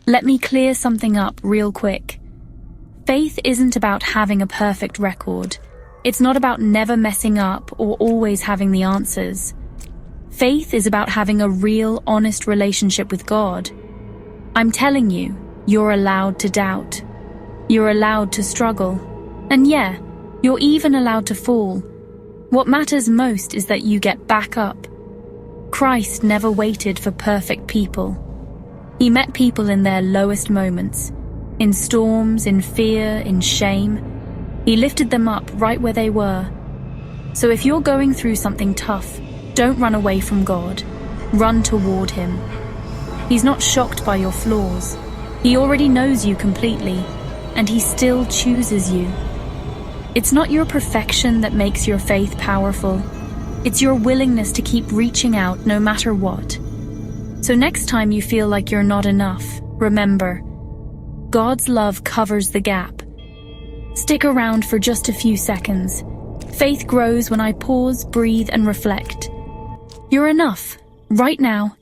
Let me clear something up real quick. Faith isn't about having a perfect record. It's not about never messing up or always having the answers. Faith is about having a real, honest relationship with God. I'm telling you, you're allowed to doubt. You're allowed to struggle. And yeah, you're even allowed to fall. What matters most is that you get back up. Christ never waited for perfect people. He met people in their lowest moments, in storms, in fear, in shame. He lifted them up right where they were. So if you're going through something tough, don't run away from God. Run toward Him. He's not shocked by your flaws. He already knows you completely, and He still chooses you. It's not your perfection that makes your faith powerful. It's your willingness to keep reaching out no matter what. So next time you feel like you're not enough, remember, God's love covers the gap. Stick around for just a few seconds. Faith grows when I pause, breathe, and reflect. You're enough, right now,